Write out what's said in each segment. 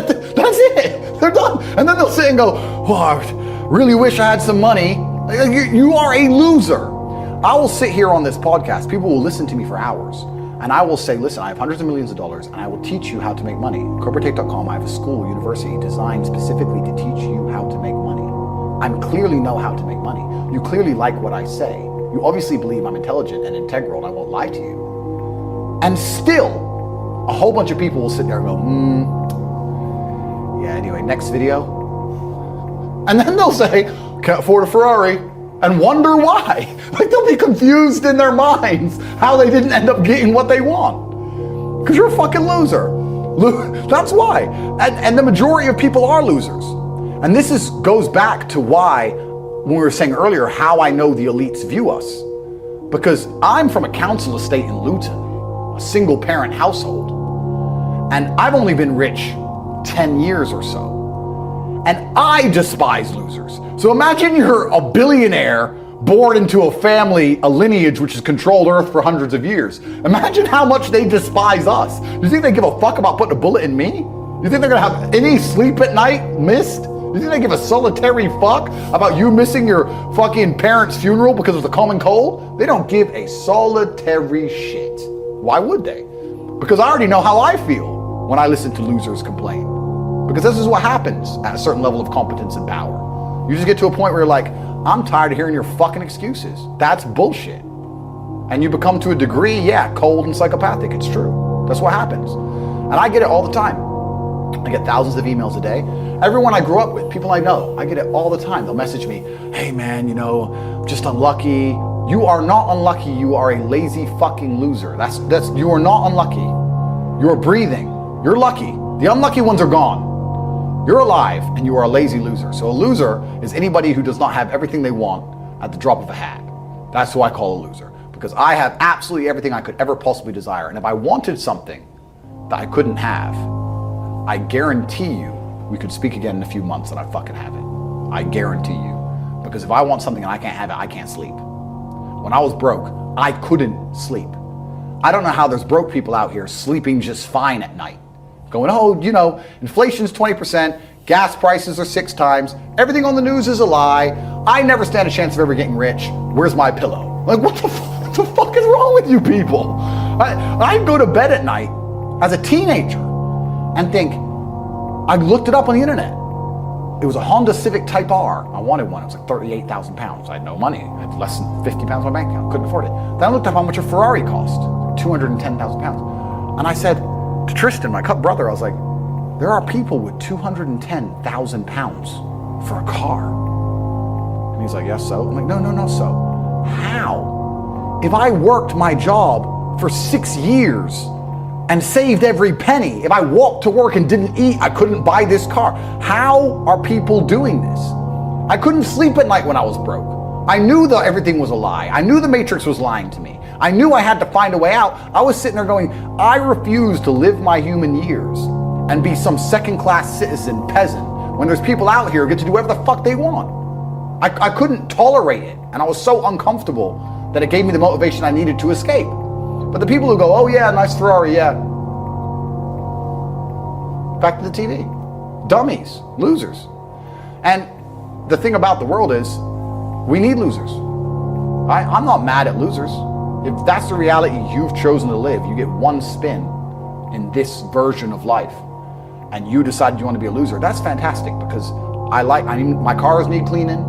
That's it. They're done. And then they'll sit and go, oh, I really wish I had some money. You are a loser. I will sit here on this podcast. People will listen to me for hours. And I will say, listen, I have hundreds of millions of dollars and I will teach you how to make money. CobraTate.com, I have a school, university designed specifically to teach you how to make money. I clearly know how to make money. You clearly like what I say. You obviously believe I'm intelligent and integral and I won't lie to you. And still, a whole bunch of people will sit there and go, yeah, anyway, next video. And then they'll say, can't afford a Ferrari, and wonder why. Like they'll be confused in their minds how they didn't end up getting what they want. Because you're a fucking loser. That's why. And the majority of people are losers. And this goes back to why, when we were saying earlier, how I know the elites view us. Because I'm from a council estate in Luton, a single parent household. And I've only been rich 10 years or so. And I despise losers. So imagine you're a billionaire born into a family, a lineage which has controlled Earth for hundreds of years. Imagine how much they despise us. You think they give a fuck about putting a bullet in me? You think they're gonna have any sleep at night missed? You think they give a solitary fuck about you missing your fucking parents' funeral because of the common cold? They don't give a solitary shit. Why would they? Because I already know how I feel when I listen to losers complain. Because this is what happens at a certain level of competence and power. You just get to a point where you're like, I'm tired of hearing your fucking excuses. That's bullshit. And you become, to a degree, yeah, cold and psychopathic. It's true. That's what happens. And I get it all the time. I get thousands of emails a day. Everyone I grew up with, people I know, I get it all the time. They'll message me, hey man, just unlucky. You are not unlucky. You are a lazy fucking loser. You are not unlucky. You're breathing. You're lucky. The unlucky ones are gone. You're alive and you are a lazy loser. So a loser is anybody who does not have everything they want at the drop of a hat. That's who I call a loser, because I have absolutely everything I could ever possibly desire. And if I wanted something that I couldn't have, I guarantee you we could speak again in a few months and I fucking have it. I guarantee you. Because if I want something and I can't have it, I can't sleep. When I was broke, I couldn't sleep. I don't know how there's broke people out here sleeping just fine at night. Going, oh, inflation's 20%, gas prices are 6 times, everything on the news is a lie, I never stand a chance of ever getting rich, where's my pillow? Like, what the fuck is wrong with you people? I go to bed at night as a teenager and think, I looked it up on the internet. It was a Honda Civic Type R. I wanted one. It was like 38,000 pounds. I had no money. I had less than 50 pounds in my bank account. Couldn't afford it. Then I looked up how much a Ferrari cost. 210,000 pounds. And I said to Tristan, my brother, I was like, there are people with 210,000 pounds for a car. And he's like, yes, so? I'm like, no, so. How? If I worked my job for 6 years and saved every penny, if I walked to work and didn't eat, I couldn't buy this car. How are people doing this? I couldn't sleep at night when I was broke. I knew that everything was a lie. I knew the Matrix was lying to me. I knew I had to find a way out. I was sitting there going, I refuse to live my human years and be some second-class citizen peasant when there's people out here who get to do whatever the fuck they want. I couldn't tolerate it, and I was so uncomfortable that it gave me the motivation I needed to escape. But the people who go, oh yeah, nice Ferrari, yeah. Back to the TV. Dummies, losers. And the thing about the world is, we need losers. I'm not mad at losers. If that's the reality you've chosen to live, you get one spin in this version of life, and you decide you want to be a loser, that's fantastic, because my cars need cleaning,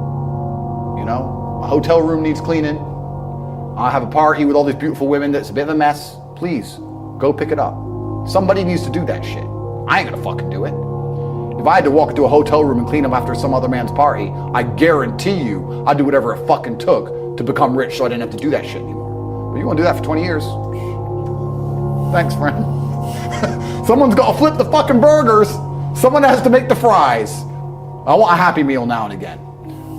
my hotel room needs cleaning. I have a party with all these beautiful women that's a bit of a mess. Please, go pick it up. Somebody needs to do that shit. I ain't gonna fucking do it. If I had to walk into a hotel room and clean up after some other man's party, I guarantee you I'd do whatever it fucking took to become rich so I didn't have to do that shit anymore. But you wanna do that for 20 years? Thanks, friend. Someone's gotta flip the fucking burgers. Someone has to make the fries. I want a Happy Meal now and again.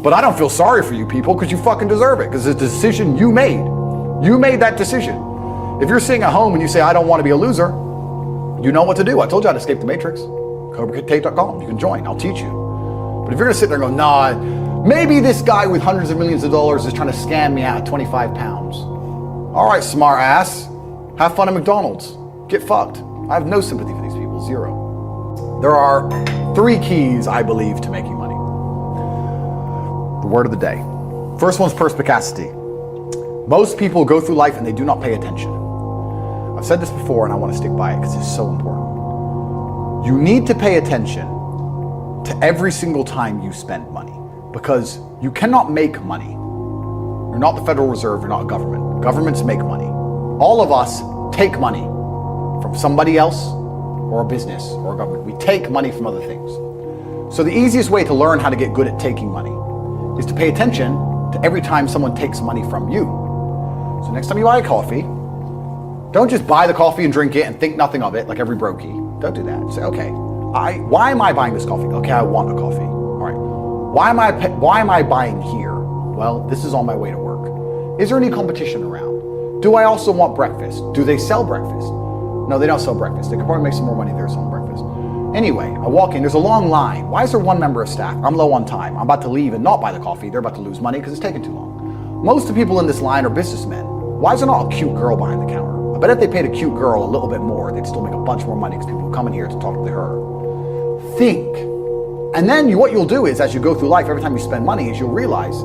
But I don't feel sorry for you people, because you fucking deserve it, because it's a decision you made. You made that decision. If you're sitting at home and you say, I don't want to be a loser, you know what to do. I told you how to escape the Matrix. CobraTate.com. You can join. I'll teach you. But if you're going to sit there and go, nah, maybe this guy with hundreds of millions of dollars is trying to scam me out of 25 pounds. All right, smart ass. Have fun at McDonald's. Get fucked. I have no sympathy for these people. Zero. There are 3 keys, I believe, to making money. The word of the day. First one's perspicacity. Most people go through life and they do not pay attention. I've said this before and I want to stick by it because it's so important. You need to pay attention to every single time you spend money, because you cannot make money. You're not the Federal Reserve, you're not a government. Governments make money. All of us take money from somebody else or a business or a government. We take money from other things. So the easiest way to learn how to get good at taking money is to pay attention to every time someone takes money from you. So next time you buy a coffee, don't just buy the coffee and drink it and think nothing of it like every brokey. Don't do that. Say, okay, why am I buying this coffee? Okay, I want a coffee. All right. Why am I buying here? Well, this is on my way to work. Is there any competition around? Do I also want breakfast? Do they sell breakfast? No, they don't sell breakfast. They could probably make some more money there selling breakfast. Anyway, I walk in, there's a long line. Why is there one member of staff? I'm low on time. I'm about to leave and not buy the coffee. They're about to lose money because it's taking too long. Most of the people in this line are businessmen. Why is there not a cute girl behind the counter? I bet if they paid a cute girl a little bit more, they'd still make a bunch more money because people would come in here to talk to her. Think. And then what you'll do is, as you go through life, every time you spend money, is you'll realize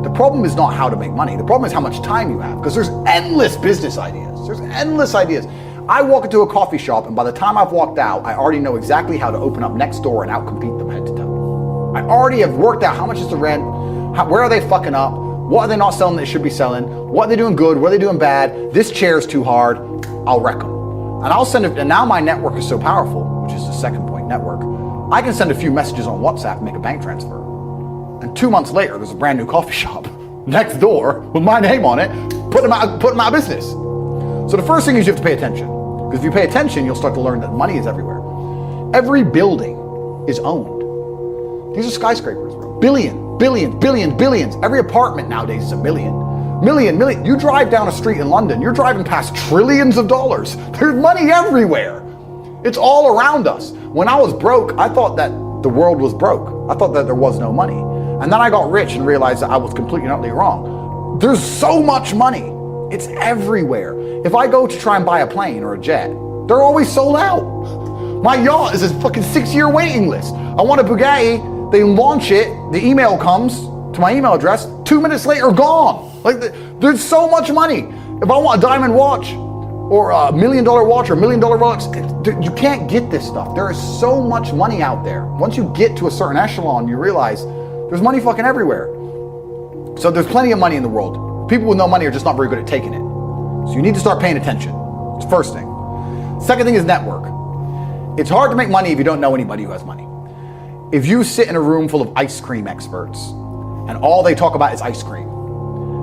the problem is not how to make money. The problem is how much time you have, because there's endless business ideas. There's endless ideas. I walk into a coffee shop, and by the time I've walked out, I already know exactly how to open up next door and outcompete them head to toe. I already have worked out how much is the rent, where are they fucking up, what are they not selling that they should be selling, what are they doing good, what are they doing bad, this chair's too hard, I'll wreck them. And I'll send it, and now my network is so powerful, which is the second point, network, I can send a few messages on WhatsApp and make a bank transfer. And 2 months later, there's a brand new coffee shop next door with my name on it, put them out of business. So the first thing is you have to pay attention. Because if you pay attention, you'll start to learn that money is everywhere. Every building is owned. These are skyscrapers, bro. Billions. Every apartment nowadays is a million. You drive down a street in London, you're driving past trillions of dollars. There's money everywhere. It's all around us. When I was broke, I thought that the world was broke. I thought that there was no money. And then I got rich and realized that I was completely and utterly wrong. There's so much money. It's everywhere. If I go to try and buy a plane or a jet, they're always sold out. My yacht is a fucking 6-year waiting list. I want a Bugatti, they launch it, the email comes to my email address, 2 minutes later, gone. Like, there's so much money. If I want a diamond watch, or a $1 million watch, or $1 million Rolex, you can't get this stuff. There is so much money out there. Once you get to a certain echelon, you realize there's money fucking everywhere. So there's plenty of money in the world. People with no money are just not very good at taking it. So you need to start paying attention. It's the first thing. Second thing is network. It's hard to make money if you don't know anybody who has money. If you sit in a room full of ice cream experts and all they talk about is ice cream,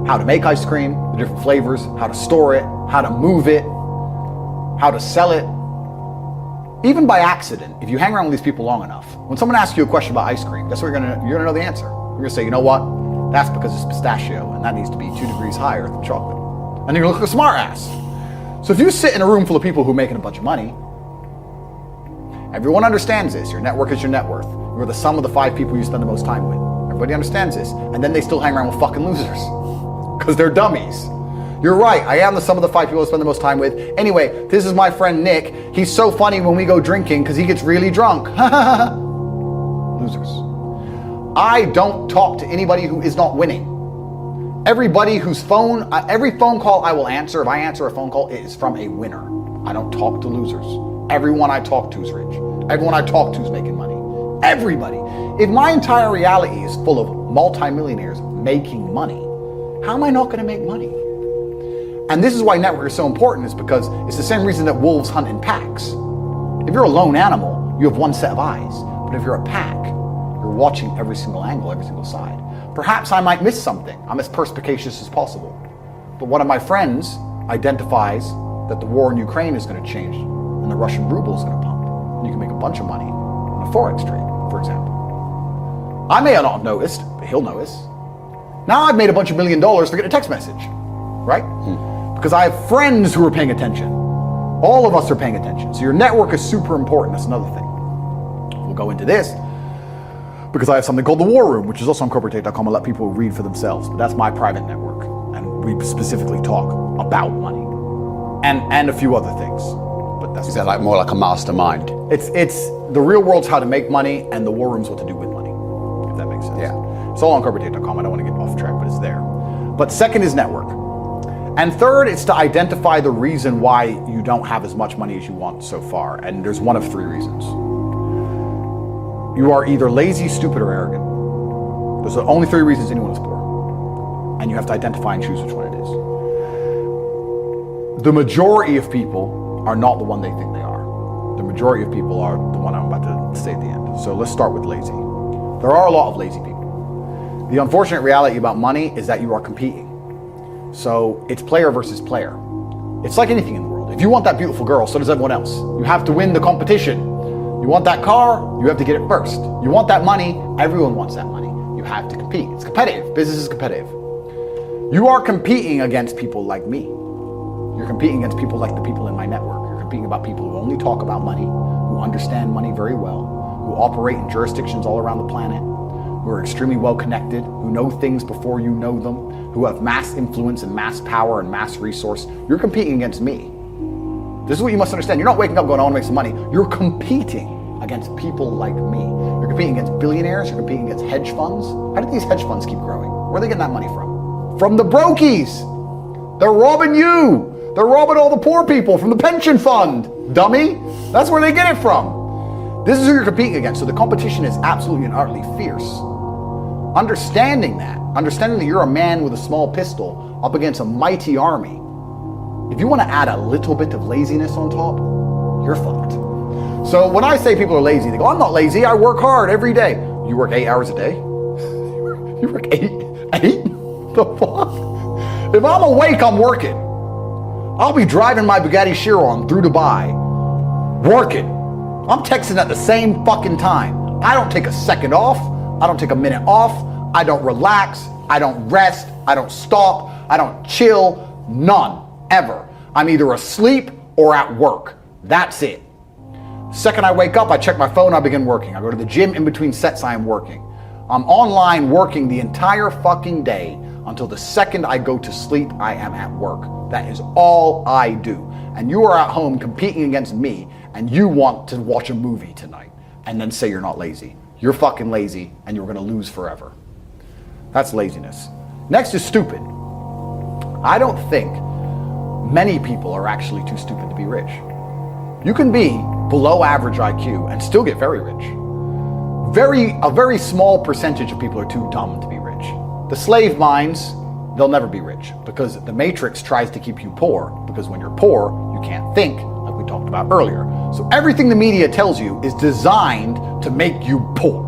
how to make ice cream, the different flavors, how to store it, how to move it, how to sell it. Even by accident, if you hang around with these people long enough, when someone asks you a question about ice cream, guess what you're gonna know the answer. You're gonna say, you know what? That's because it's pistachio and that needs to be 2 degrees higher than chocolate. And you're gonna look like a smart ass. So if you sit in a room full of people who are making a bunch of money, everyone understands this. Your network is your net worth. You're the sum of the 5 people you spend the most time with. Everybody understands this. And then they still hang around with fucking losers because they're dummies. You're right, I am the sum of the 5 people I spend the most time with. Anyway, this is my friend Nick. He's so funny when we go drinking because he gets really drunk. Losers. I don't talk to anybody who is not winning. Everybody whose every phone call I will answer, if I answer a phone call, it is from a winner. I don't talk to losers. Everyone I talk to is rich. Everyone I talk to is making money. Everybody. If my entire reality is full of multimillionaires making money, how am I not going to make money? And this is why network is so important, is because it's the same reason that wolves hunt in packs. If you're a lone animal, you have one set of eyes. But if you're a pack, you're watching every single angle, every single side. Perhaps I might miss something. I'm as perspicacious as possible. But one of my friends identifies that the war in Ukraine is going to change and the Russian ruble is going to pump. And you can make a bunch of money on a forex trade, for example. I may not have noticed, but he'll notice. Now I've made a bunch of $1 million for getting a text message, right? Because I have friends who are paying attention. All of us are paying attention. So your network is super important. That's another thing. We'll go into this because I have something called the War Room, which is also on corporatate.com. I'll let people read for themselves, but that's my private network. And we specifically talk about money and a few other things, but mastermind. Is that like more like a mastermind? It's the real world's how to make money, and the war room's what to do with money, if that makes sense. Yeah. It's all on corporatate.com. I don't want to get off track, but it's there. But second is network. And third, it's to identify the reason why you don't have as much money as you want so far. And there's one of three reasons. You are either lazy, stupid, or arrogant. Those are the only three reasons anyone is poor. And you have to identify and choose which one it is. The majority of people are not the one they think they are. The majority of people are the one I'm about to say at the end. So let's start with lazy. There are a lot of lazy people. The unfortunate reality about money is that you are competing. So it's player versus player. It's like anything in the world. If you want that beautiful girl, so does everyone else. You have to win the competition. You want that car, you have to get it first. You want that money, everyone wants that money. You have to compete. It's competitive. Business is competitive. You are competing against people like me. You're competing against people like the people in my network. You're competing about people who only talk about money, who understand money very well, who operate in jurisdictions all around the planet, who are extremely well connected, who know things before you know them, who have mass influence and mass power and mass resource. You're competing against me. This is what you must understand. You're not waking up going, I want to make some money. You're competing against people like me. You're competing against billionaires. You're competing against hedge funds. How did these hedge funds keep growing? Where are they getting that money from? From the brokies. They're robbing you. They're robbing all the poor people from the pension fund, dummy. That's where they get it from. This is who you're competing against. So the competition is absolutely and utterly fierce. Understanding that you're a man with a small pistol up against a mighty army, if you want to add a little bit of laziness on top, you're fucked. So when I say people are lazy, they go, I'm not lazy, I work hard every day. You work 8 hours a day? You work eight? The fuck? If I'm awake, I'm working. I'll be driving my Bugatti Chiron through Dubai, working. I'm texting at the same fucking time. I don't take a second off. I don't take a minute off. I don't relax. I don't rest. I don't stop. I don't chill. None, ever. I'm either asleep or at work. That's it. Second I wake up, I check my phone, I begin working. I go to the gym in between sets, I am working. I'm online working the entire fucking day until the second I go to sleep, I am at work. That is all I do. And you are at home competing against me, and you want to watch a movie tonight and then say you're not lazy. You're fucking lazy, and you're gonna lose forever. That's laziness. Next is stupid. I don't think many people are actually too stupid to be rich. You can be below average IQ and still get very rich. A very small percentage of people are too dumb to be rich. The slave minds, they'll never be rich because the matrix tries to keep you poor, because when you're poor, you can't think, like we talked about earlier. So everything the media tells you is designed to make you poor.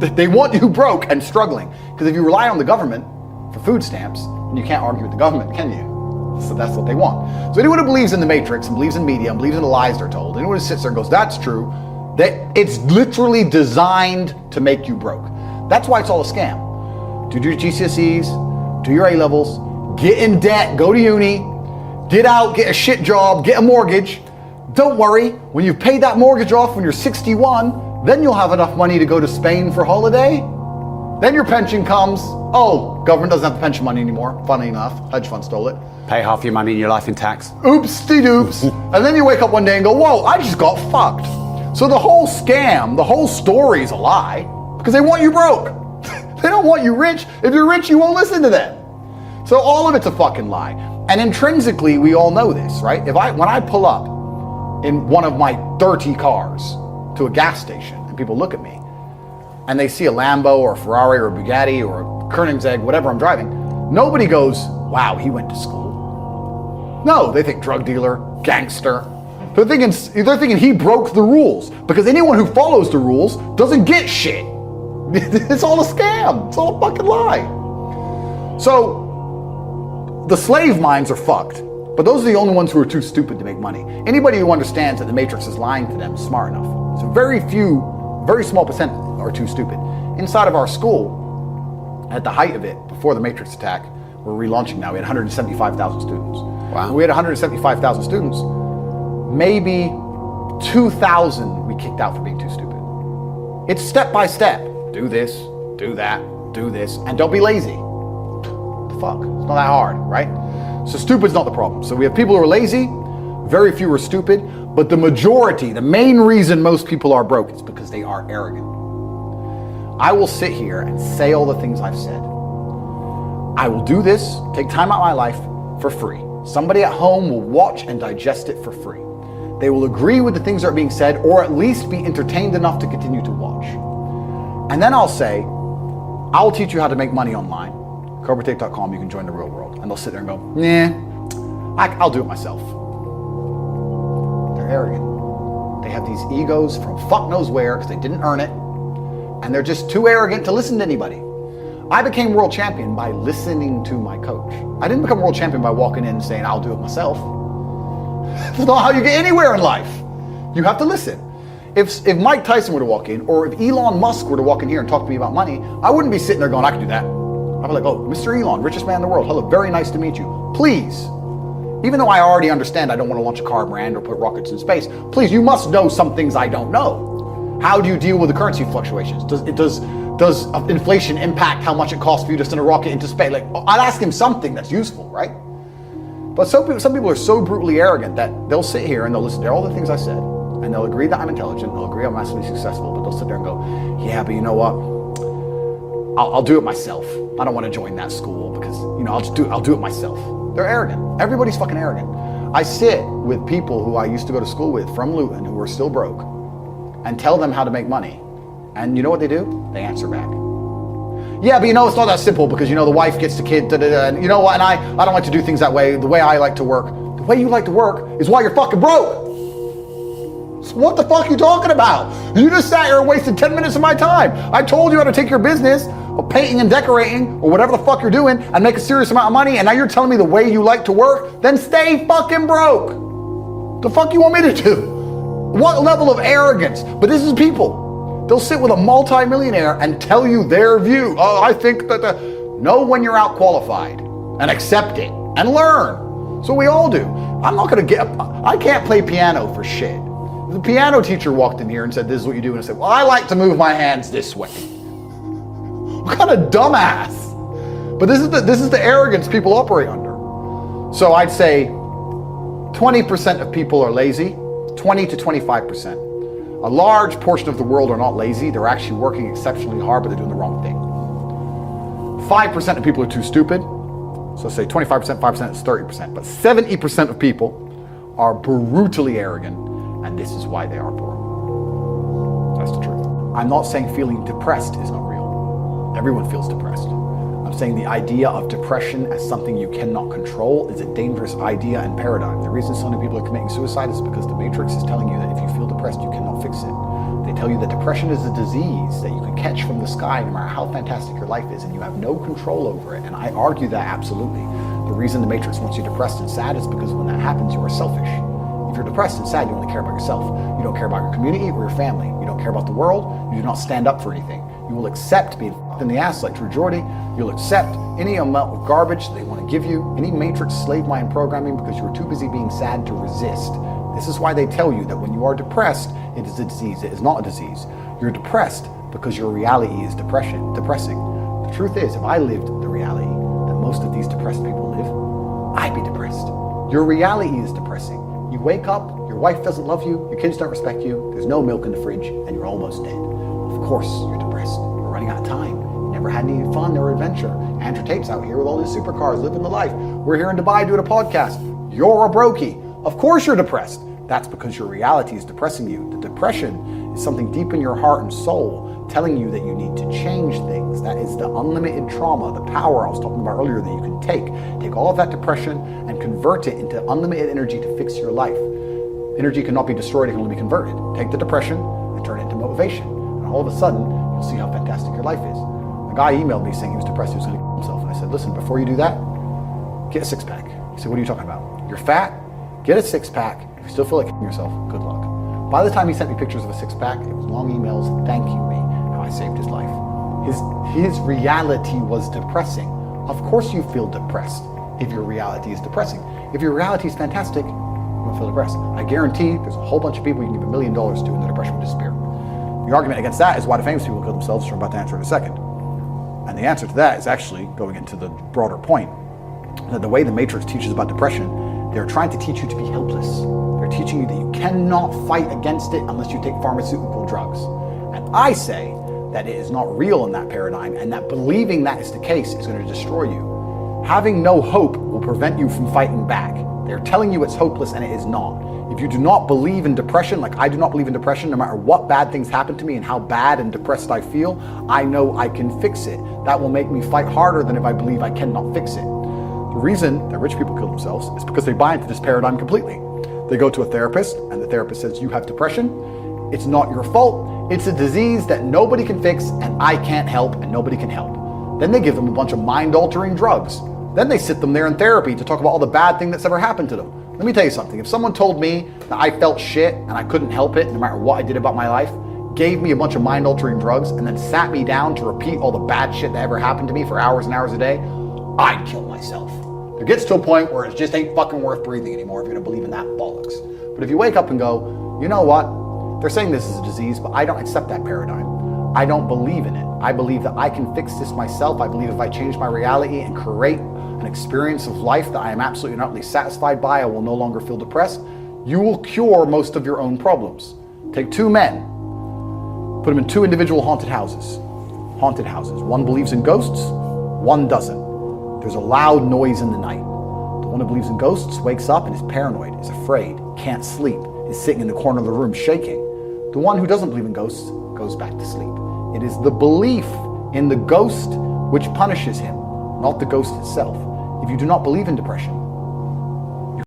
They want you broke and struggling, because if you rely on the government for food stamps, then you can't argue with the government, can you? So that's what they want. So anyone who believes in the matrix and believes in media and believes in the lies they're told, anyone who sits there and goes, that's true, that it's literally designed to make you broke. That's why it's all a scam. Do your GCSEs, do your A-levels, get in debt, go to uni, get out, get a shit job, get a mortgage. Don't worry, when you've paid that mortgage off when you're 61, then you'll have enough money to go to Spain for holiday. Then your pension comes. Oh, government doesn't have the pension money anymore. Funny enough, hedge fund stole it. Pay half your money in your life in tax. Oops-de-doops. And then you wake up one day and go, whoa, I just got fucked. So the whole scam, the whole story is a lie because they want you broke. They don't want you rich. If you're rich, you won't listen to them. So all of it's a fucking lie. And intrinsically, we all know this, right? When I pull up in one of my 30 cars to a gas station and people look at me and they see a Lambo or a Ferrari or a Bugatti or a Koenigsegg, whatever I'm driving, nobody goes, wow, he went to school. No, they think drug dealer, gangster. They're thinking he broke the rules, because anyone who follows the rules doesn't get shit. It's all a scam. It's all a fucking lie. So the slave minds are fucked, but those are the only ones who are too stupid to make money. Anybody who understands that the matrix is lying to them is smart enough. So very small percent are too stupid. Inside of our school, at the height of it, before the matrix attack, we're relaunching now, we had 175,000 students. Wow. We had 175,000 students. Maybe 2,000 we kicked out for being too stupid. It's step by step. Do this, do that, do this, and don't be lazy. The fuck? It's not that hard, right? So stupid's not the problem. So we have people who are lazy, very few are stupid, But the majority, the main reason most people are broke is because they are arrogant. I will sit here and say all the things I've said. I will do this, take time out of my life for free. Somebody at home will watch and digest it for free. They will agree with the things that are being said, or at least be entertained enough to continue to watch. And then I'll say, I'll teach you how to make money online. CobraTate.com, you can join the real world. And they'll sit there and go, nah, I'll do it myself. They're arrogant. They have these egos from fuck knows where because they didn't earn it. And they're just too arrogant to listen to anybody. I became world champion by listening to my coach. I didn't become world champion by walking in and saying, I'll do it myself. That's not how you get anywhere in life. You have to listen. If Mike Tyson were to walk in, or if Elon Musk were to walk in here and talk to me about money, I wouldn't be sitting there going, I can do that. I'd be like, oh, Mr. Elon, richest man in the world. Hello, very nice to meet you. Please, even though I already understand I don't want to launch a car brand or put rockets in space, please, you must know some things I don't know. How do you deal with the currency fluctuations? Does inflation impact how much it costs for you to send a rocket into space? Like, I'd ask him something that's useful, right? But some people are so brutally arrogant that they'll sit here and they'll listen to all the things I said, and they'll agree that I'm intelligent, they'll agree I'm massively successful, but they'll sit there and go, yeah, but you know what? I'll do it myself. I don't want to join that school because, I'll do it myself. They're arrogant. Everybody's fucking arrogant. I sit with people who I used to go to school with from Luton who are still broke and tell them how to make money. And you know what they do? They answer back. Yeah, but it's not that simple because, the wife gets the kid, and you know what? And I don't like to do things that way. The way I like to work, the way you like to work is why you're fucking broke. So what the fuck are you talking about? You just sat here and wasted 10 minutes of my time. I told you how to take your business of painting and decorating or whatever the fuck you're doing and make a serious amount of money, and now you're telling me the way you like to work? Then stay fucking broke. The fuck you want me to do? What level of arrogance? But this is people. They'll sit with a multi-millionaire and tell you their view. Oh, I think that know when you're out qualified and accept it and learn. So we all do. I'm not going to I can't play piano for shit. The piano teacher walked in here and said, this is what you do. And I said, well, I like to move my hands this way. What kind of dumbass? But this is the arrogance people operate under. So I'd say 20% of people are lazy, 20 to 25%. A large portion of the world are not lazy. They're actually working exceptionally hard, but they're doing the wrong thing. 5% of people are too stupid. So say 25%, 5% is 30%. But 70% of people are brutally arrogant, and this is why they are poor. That's the truth. I'm not saying feeling depressed is not real. Everyone feels depressed. I'm saying the idea of depression as something you cannot control is a dangerous idea and paradigm. The reason so many people are committing suicide is because the Matrix is telling you that if you feel depressed, you cannot fix it. They tell you that depression is a disease that you can catch from the sky no matter how fantastic your life is, and you have no control over it. And I argue that absolutely. The reason the Matrix wants you depressed and sad is because when that happens, you are selfish. If you're depressed and sad, you only care about yourself. You don't care about your community or your family. You don't care about the world. You do not stand up for anything. You will accept being f***ed in the ass like True Geordie. You'll accept any amount of garbage they want to give you, any Matrix slave mind programming, because you're too busy being sad to resist. This is why they tell you that when you are depressed, it is a disease. It is not a disease. You're depressed because your reality is depressing. The truth is, if I lived the reality that most of these depressed people live, I'd be depressed. Your reality is depressing. You wake up, your wife doesn't love you, your kids don't respect you, there's no milk in the fridge, and you're almost dead. Of course you're depressed. You're running out of time. You never had any fun or adventure. Andrew Tate's out here with all his supercars, living the life. We're here in Dubai doing a podcast. You're a brokey. Of course you're depressed. That's because your reality is depressing you. The depression is something deep in your heart and soul telling you that you need to change things. That is the unlimited trauma, the power I was talking about earlier that you can take all of that depression and convert it into unlimited energy to fix your life. Energy cannot be destroyed, it can only be converted. Take the depression and turn it into motivation. And all of a sudden, you'll see how fantastic your life is. A guy emailed me saying he was depressed, he was going to kill himself. And I said, listen, before you do that, get a six-pack. He said, what are you talking about? You're fat, get a six-pack. If you still feel like killing yourself, good luck. By the time he sent me pictures of a six-pack, it was long emails thanking me how I saved his life. His reality was depressing. Of course you feel depressed if your reality is depressing. If your reality is fantastic, you won't feel depressed. I guarantee there's a whole bunch of people you can give $1 million to and the depression will disappear. The argument against that is why the famous people kill themselves, which I'm about to answer in a second. And the answer to that is actually going into the broader point, that the way the Matrix teaches about depression, they're trying to teach you to be helpless. They're They're teaching you that you cannot fight against it unless you take pharmaceutical drugs. And I say that it is not real in that paradigm, and that believing that is the case is going to destroy you. Having no hope will prevent you from fighting back. They're telling you it's hopeless, and it is not. If you do not believe in depression, like I do not believe in depression, no matter what bad things happen to me and how bad and depressed I feel, I know I can fix it. That will make me fight harder than if I believe I cannot fix it. The reason that rich people kill themselves is because they buy into this paradigm completely. They go to a therapist, and the therapist says, you have depression. It's not your fault. It's a disease that nobody can fix, and I can't help, and nobody can help. Then they give them a bunch of mind-altering drugs. Then they sit them there in therapy to talk about all the bad thing that's ever happened to them. Let me tell you something. If someone told me that I felt shit and I couldn't help it no matter what I did about my life, gave me a bunch of mind-altering drugs, and then sat me down to repeat all the bad shit that ever happened to me for hours and hours a day, I'd kill myself. There gets to a point where it just ain't fucking worth breathing anymore if you're gonna believe in that bollocks. But if you wake up and go, you know what? They're saying this is a disease, but I don't accept that paradigm. I don't believe in it. I believe that I can fix this myself. I believe if I change my reality and create an experience of life that I am absolutely and utterly satisfied by, I will no longer feel depressed. You will cure most of your own problems. Take two men, put them in two individual haunted houses. Haunted houses. One believes in ghosts, one doesn't. There's a loud noise in the night. The one who believes in ghosts wakes up and is paranoid, is afraid, can't sleep, is sitting in the corner of the room shaking. The one who doesn't believe in ghosts goes back to sleep. It is the belief in the ghost which punishes him, not the ghost itself. If you do not believe in depression,